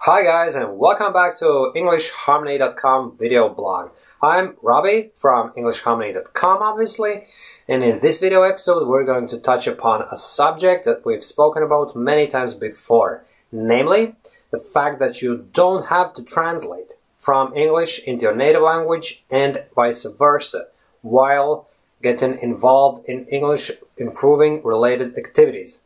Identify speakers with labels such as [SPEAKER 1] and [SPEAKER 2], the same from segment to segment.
[SPEAKER 1] Hi guys, and welcome back to EnglishHarmony.com video blog. I'm Robbie from EnglishHarmony.com obviously, and in this video episode we're going to touch upon a subject that we've spoken about many times before, namely the fact that you don't have to translate from English into your native language and vice versa while getting involved in English improving related activities.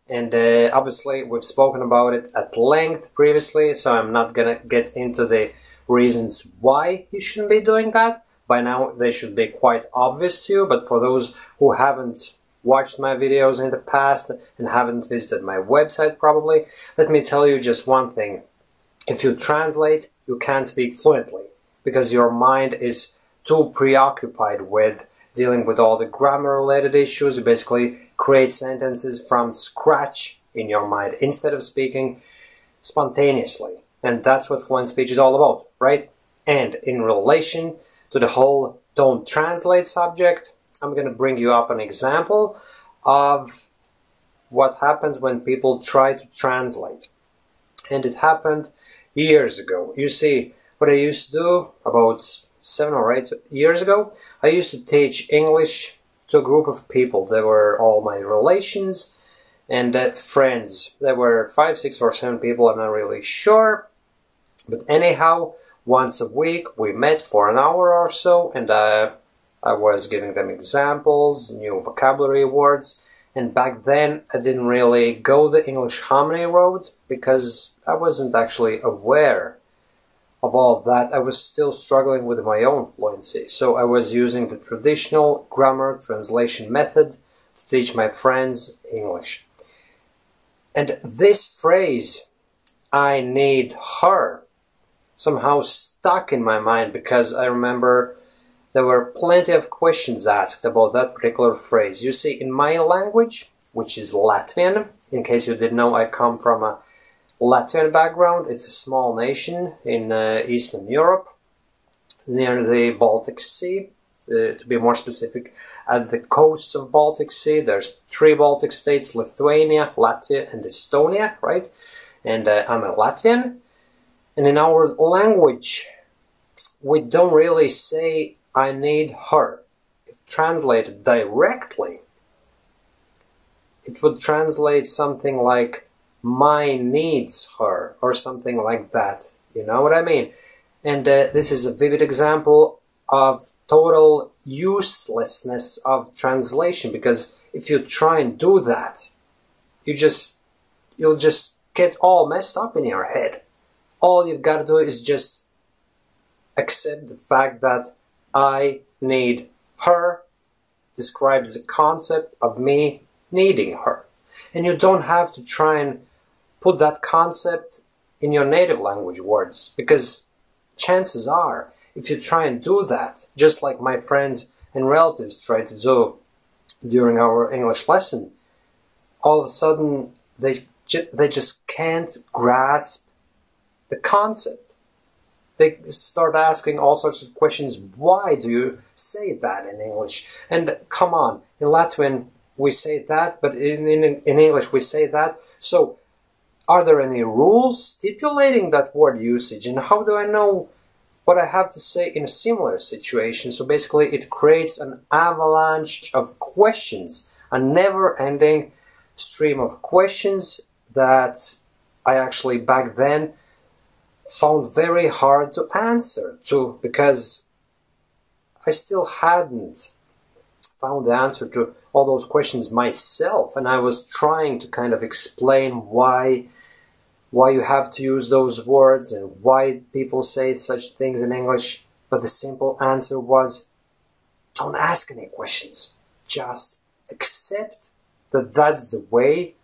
[SPEAKER 1] And obviously we've spoken about it at length previously, so I'm not gonna get into the reasons why you shouldn't be doing that. By now they should be quite obvious to you, but for those who haven't watched my videos in the past and haven't visited my website probably, let me tell you just one thing. If you translate, you can't speak fluently because your mind is too preoccupied with dealing with all the grammar related issues. You basically create sentences from scratch in your mind instead of speaking spontaneously. And that's what fluent speech is all about, right? And in relation to the whole don't translate subject, I'm going to bring you up an example of what happens when people try to translate. And it happened years ago. You see, what I used to do about 7 or 8 years ago, I used to teach English to a group of people. They were all my relations and friends. There were 5, 6 or 7 people, I'm not really sure. But anyhow, once a week we met for an hour or so, and I was giving them examples, new vocabulary words. And back then I didn't really go the English Harmony road because I wasn't actually aware of all that. I was still struggling with my own fluency, so I was using the traditional grammar translation method to teach my friends English. And this phrase, I need her, somehow stuck in my mind because I remember there were plenty of questions asked about that particular phrase. You see, in my language, which is Latvian, in case you didn't know, I come from a Latvian background. It's a small nation in Eastern Europe, near the Baltic Sea. To be more specific, at the coasts of Baltic Sea. There's 3 Baltic states: Lithuania, Latvia, and Estonia, right? And I'm a Latvian. And in our language, we don't really say I need her. If translated directly, it would translate something like mine needs her, or something like that. You know what I mean? And this is a vivid example of total uselessness of translation, because if you try and do that, you'll just get all messed up in your head. All you've got to do is just accept the fact that I need her describes the concept of me needing her. And you don't have to try and put that concept in your native language words, because chances are, if you try and do that, just like my friends and relatives try to do during our English lesson, all of a sudden they just can't grasp the concept. They start asking all sorts of questions. Why do you say that in English? And come on, in Latvian we say that, but in English we say that. So are there any rules stipulating that word usage? And how do I know what I have to say in a similar situation? So basically it creates an avalanche of questions, a never-ending stream of questions that I actually back then found very hard to answer to, because I still hadn't found the answer to all those questions myself, and I was trying to kind of explain why you have to use those words and why people say such things in English. But the simple answer was, don't ask any questions. Just accept that that's the way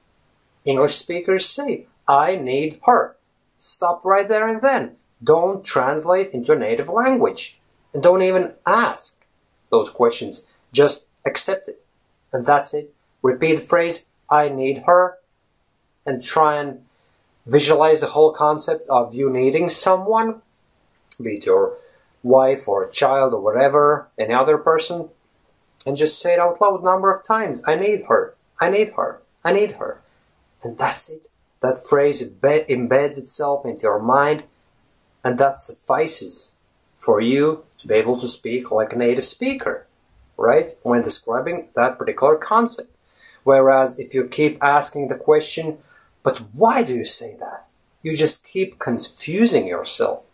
[SPEAKER 1] English speakers say, I need her. Stop right there and then. Don't translate into a native language. And don't even ask those questions. Just accept it. And that's it. Repeat the phrase, I need her, and try and visualize the whole concept of you needing someone, be it your wife or a child or whatever, any other person, and just say it out loud a number of times. I need her, I need her, I need her. And that's it. That phrase embeds itself into your mind, and that suffices for you to be able to speak like a native speaker, right? When describing that particular concept. Whereas if you keep asking the question, but why do you say that? You just keep confusing yourself.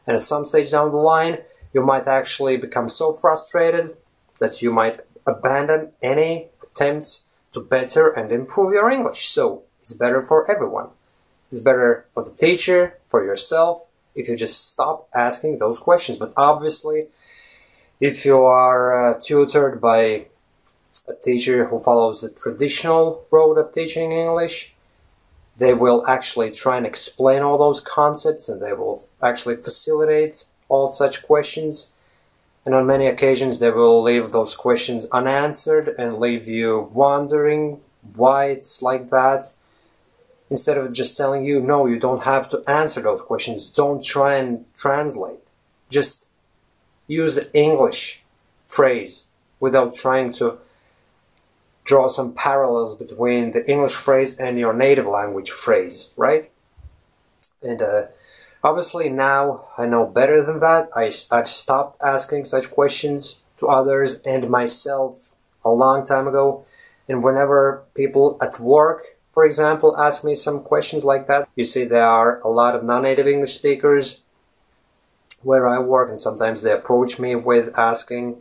[SPEAKER 1] And at some stage down the line, you might actually become so frustrated that you might abandon any attempts to better and improve your English. So it's better for everyone. It's better for the teacher, for yourself, if you just stop asking those questions. But obviously, if you are tutored by a teacher who follows the traditional road of teaching English, they will actually try and explain all those concepts, and they will actually facilitate all such questions. And on many occasions they will leave those questions unanswered and leave you wondering why it's like that. Instead of just telling you, no, you don't have to answer those questions, don't try and translate. Just use the English phrase without trying to draw some parallels between the English phrase and your native language phrase, right? And obviously now I know better than that. I've stopped asking such questions to others and myself a long time ago. And whenever people at work, for example, ask me some questions like that, you see there are a lot of non-native English speakers where I work, and sometimes they approach me with asking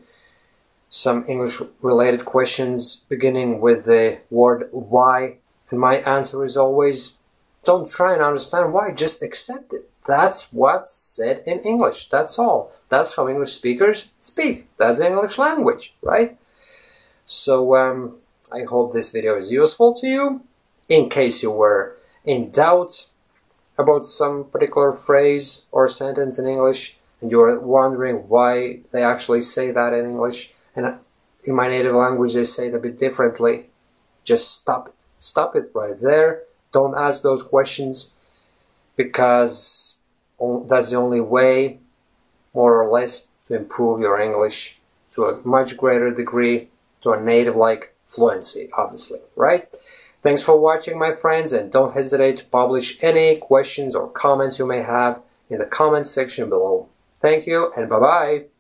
[SPEAKER 1] some English-related questions beginning with the word why, and my answer is always, don't try and understand why, just accept it. That's what's said in English, that's all. That's how English speakers speak. That's the English language, right? So I hope this video is useful to you. In case you were in doubt about some particular phrase or sentence in English, and you were wondering why they actually say that in English, and in my native language they say it a bit differently, just stop it. Stop it right there. Don't ask those questions, because that's the only way, more or less, to improve your English to a much greater degree, to a native-like fluency, obviously, right? Thanks for watching, my friends, and don't hesitate to publish any questions or comments you may have in the comment section below. Thank you, and bye-bye!